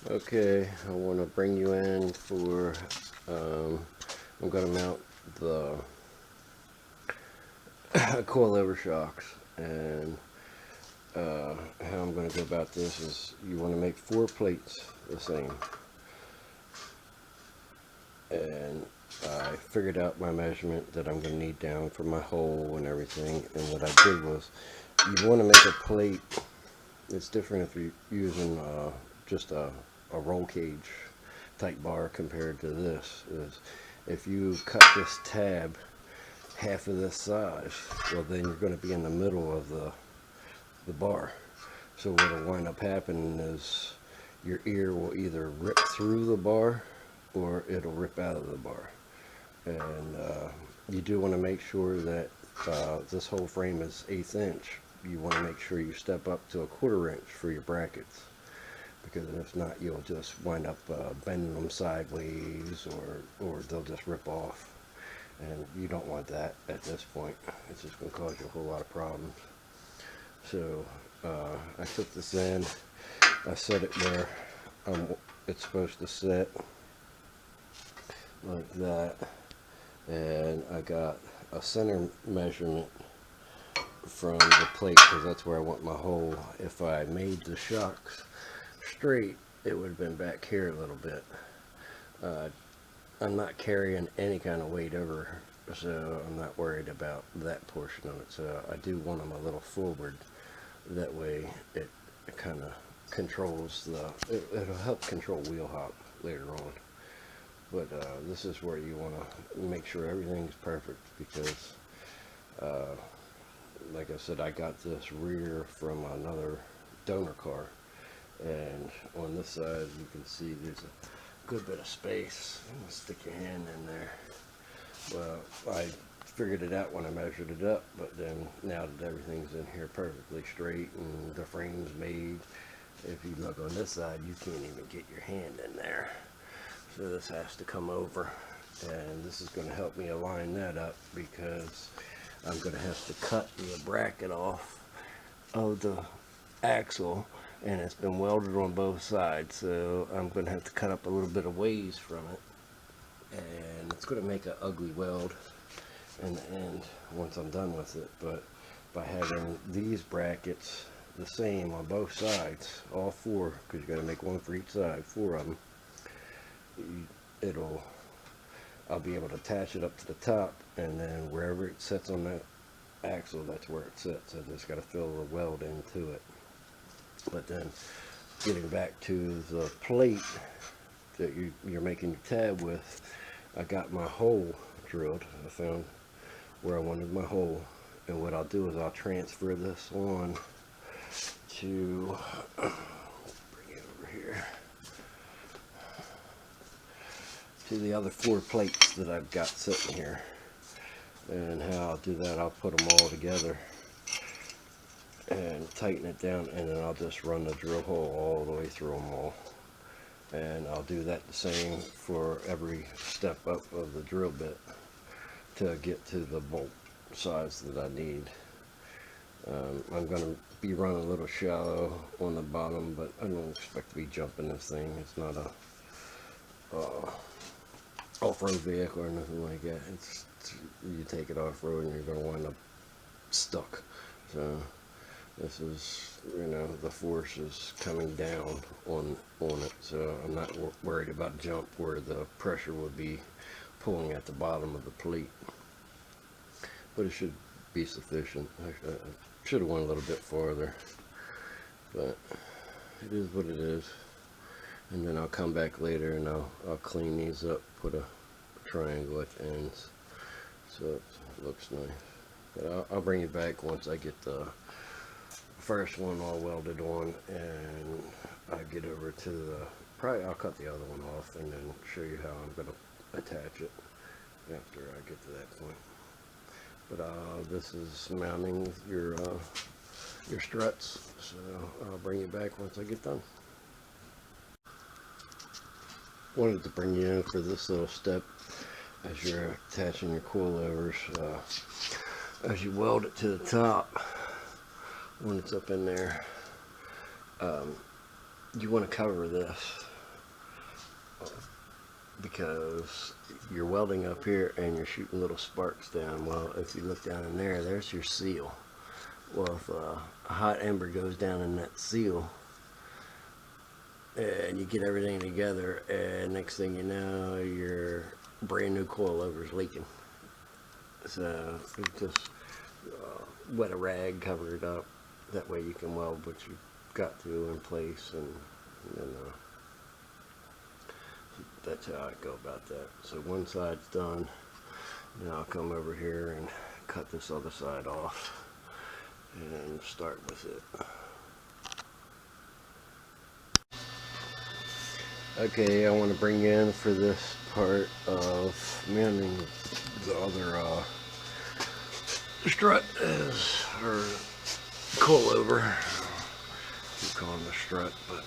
Okay, I want to bring you in for, I'm going to mount the coilover shocks, and how I'm going to go about this is you want to make 4 plates the same, and I figured out my measurement that I'm going to need down for my hole and everything, and what I did was you want to make a plate. It's different if you're using just a roll cage type bar compared to this. Is if you cut this tab half of this size, well then you're going to be in the middle of the bar. So what'll wind up happening is your ear will either rip through the bar or it'll rip out of the bar. And you do want to make sure that this whole frame is 1/8 inch. You want to make sure you step up to 1/4 inch for your brackets, because if not you'll just wind up bending them sideways, or they'll just rip off, and you don't want that at this point. It's just going to cause you a whole lot of problems. So I took this in, I set it where it's supposed to sit, like that, and I got a center measurement from the plate because that's where I want my hole. If I made the shocks straight, it would have been back here a little bit. I'm not carrying any kind of weight over, so I'm not worried about that portion of it. So I do want them a little forward. That way it kind of controls it'll help control wheel hop later on. But this is where you want to make sure everything's perfect, because like I said, I got this rear from another donor car, and on this side you can see there's a good bit of space. You can stick your hand in there. Well, I figured it out when I measured it up, but then now that everything's in here perfectly straight and the frame's made, if you look on this side you can't even get your hand in there. So this has to come over, and this is going to help me align that up, because I'm going to have to cut the bracket off of the axle, and it's been welded on both sides, so I'm going to have to cut up a little bit of ways from it, and it's going to make an ugly weld in the end once I'm done with it. But by having these brackets the same on both sides, all 4, because you got to make one for each side, 4 of them, I'll be able to attach it up to the top, and then wherever it sits on that axle, that's where it sits. I just got to fill the weld into it. But then getting back to the plate that you're making your tab with, I got my hole drilled. I found where I wanted my hole, and what I'll do is I'll transfer this on to, bring it over here, to the other 4 plates that I've got sitting here. And how I'll do that, I'll put them all together and tighten it down, and then I'll just run the drill hole all the way through them all. And I'll do that the same for every step up of the drill bit to get to the bolt size that I need. I'm going to be running a little shallow on the bottom, but I don't expect to be jumping this thing. It's not a off-road vehicle or anything like that. You take it off-road and you're going to wind up stuck. So this is, the force is coming down on it, so I'm not worried about jump where the pressure would be pulling at the bottom of the plate. But it should be sufficient. I should have went a little bit farther, but it is what it is. And then I'll come back later and I'll clean these up, put a triangle at the ends, so it looks nice. But I'll bring you back once I get the first one all welded on, and I get over to I'll cut the other one off and then show you how I'm going to attach it after I get to that point. But this is mounting your struts, so I'll bring you back once I get done. Wanted to bring you in for this little step as you're attaching your coilovers. As you weld it to the top, when it's up in there, you want to cover this because you're welding up here and you're shooting little sparks down. Well, if you look down in there, there's your seal. Well, if a hot ember goes down in that seal and you get everything together, and next thing you know, your brand new coilovers leaking. So just wet a rag, cover it up. That way you can weld what you've got to in place, and that's how I go about that. So one side's done. Now I'll come over here and cut this other side off and start with it. Okay, I want to bring you in for this part of mounting the other strut is our coilover. Keep calling the strut, but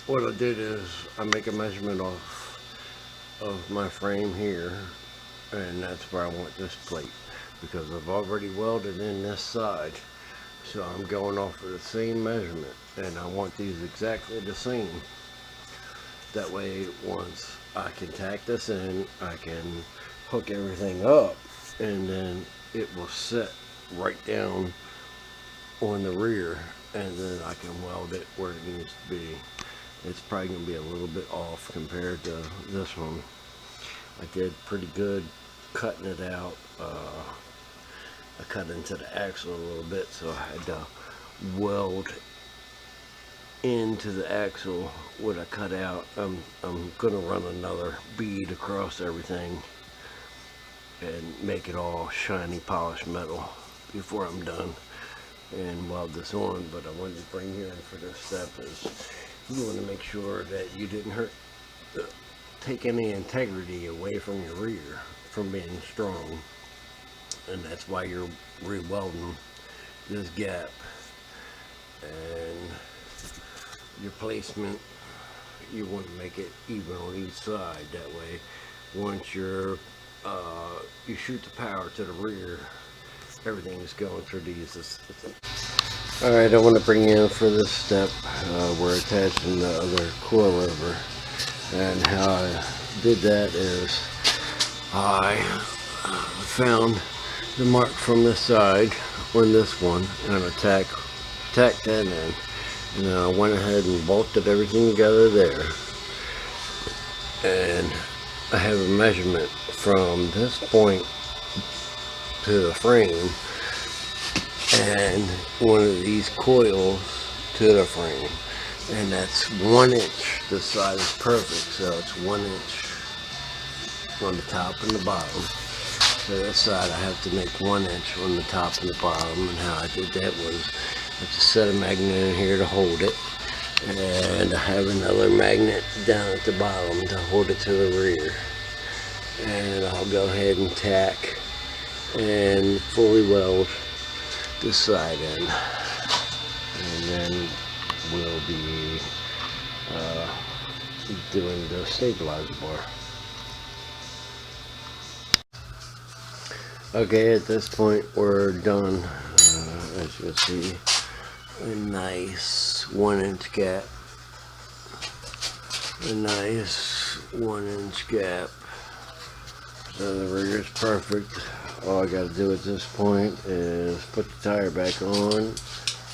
what I did is I make a measurement of my frame here, and that's where I want this plate, because I've already welded in this side, so I'm going off of the same measurement, and I want these exactly the same. That way, once I can tack this in, I can hook everything up, and then it will set right down on the rear, and then I can weld it where it needs to be. It's probably going to be a little bit off compared to this one. I did pretty good cutting it out. I cut into the axle a little bit, so I had to weld into the axle what I cut out. I'm going to run another bead across everything and make it all shiny polished metal before I'm done and weld this on. But I wanted to bring you in for this step is you want to make sure that you didn't take any integrity away from your rear from being strong, and that's why you're re-welding this gap. And your placement, you want to make it even on each side. That way, once you shoot the power to the rear, everything is going through these. Alright, I want to bring you in for this step. We're attaching the other coilover, and how I did that is I found the mark from this side on this one, and I tacked that in, and then I went ahead and bolted everything together there, and I have a measurement from this point to the frame and one of these coils to the frame, and that's 1 inch. This side is perfect, so it's 1 inch on the top and the bottom. So this side I have to make 1 inch on the top and the bottom, and how I did that was I just set a magnet in here to hold it, and I have another magnet down at the bottom to hold it to the rear, and I'll go ahead and tack and fully weld this side in, and then we'll be doing the stabilizer bar. Okay, at this point we're done. As you can see, a nice 1 inch gap, a nice 1 inch gap. So the rear is perfect. All I got to do at this point is put the tire back on.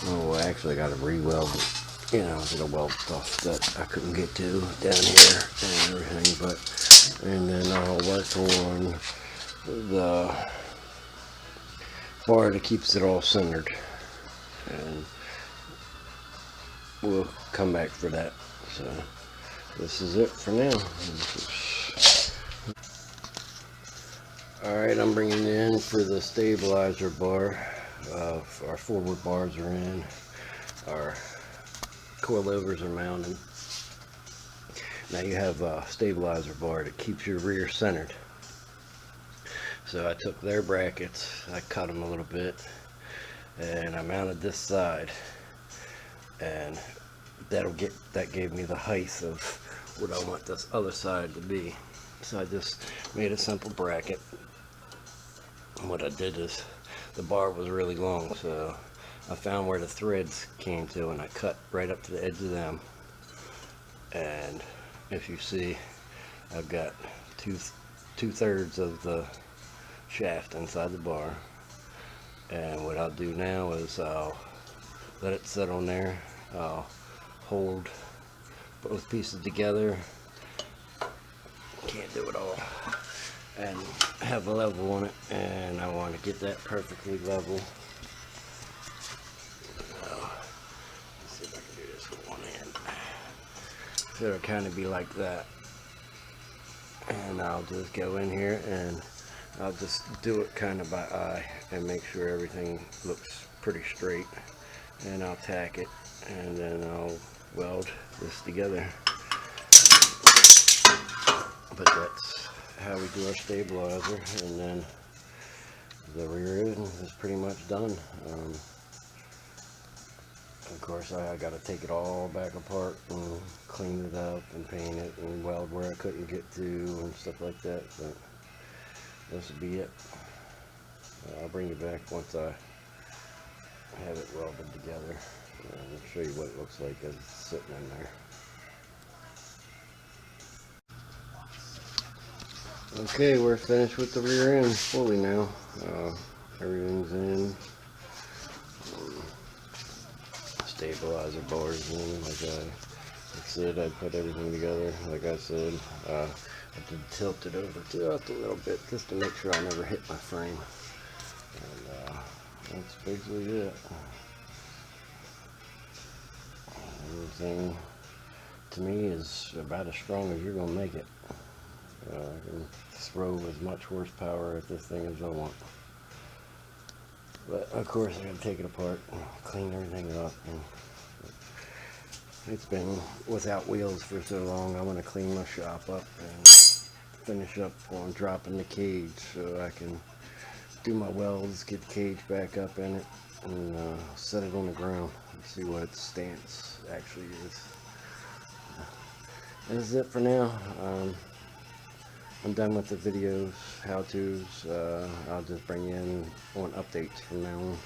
Oh, actually, I got to re-weld it. You know, the weld stuff that I couldn't get to down here and everything. And then I'll work on the bar that keeps it all centered. And we'll come back for that. So this is it for now. Alright, I'm bringing you in for the stabilizer bar. Our forward bars are in. Our coilovers are mounted. Now you have a stabilizer bar that keeps your rear centered. So I took their brackets, I cut them a little bit, and I mounted this side. And that gave me the height of what I want this other side to be. So I just made a simple bracket. What I did is the bar was really long, so I found where the threads came to, and I cut right up to the edge of them and if you see, I've got two-thirds of the shaft inside the bar. And what I'll do now is I'll let it sit on there. I'll hold both pieces together. Can't do it all. And have a level on it, and I want to get that perfectly level. Let's see if I can do this with one hand. So it'll kind of be like that. And I'll just go in here and I'll just do it kind of by eye and make sure everything looks pretty straight. And I'll tack it, and then I'll weld this together. But that's how we do our stabilizer, and then the rear end is pretty much done. Of course, I got to take it all back apart and clean it up and paint it and weld where I couldn't get to and stuff like that. But this will be it. I'll bring you back once I have it welded together and show you what it looks like as it's sitting in there. Okay, we're finished with the rear end fully now. Everything's in. Stabilizer bars in. Like I said, I put everything together. Like I said, I did tilt it over just a little bit just to make sure I never hit my frame. And that's basically it. Everything to me is about as strong as you're gonna make it. I can throw as much horsepower at this thing as I want. But of course I gotta take it apart and clean everything up. And it's been without wheels for so long. I want to clean my shop up and finish up on dropping the cage so I can do my welds, get the cage back up in it, and set it on the ground and see what its stance actually is. This is it for now. I'm done with the videos, how-tos. I'll just bring you in on updates from now on.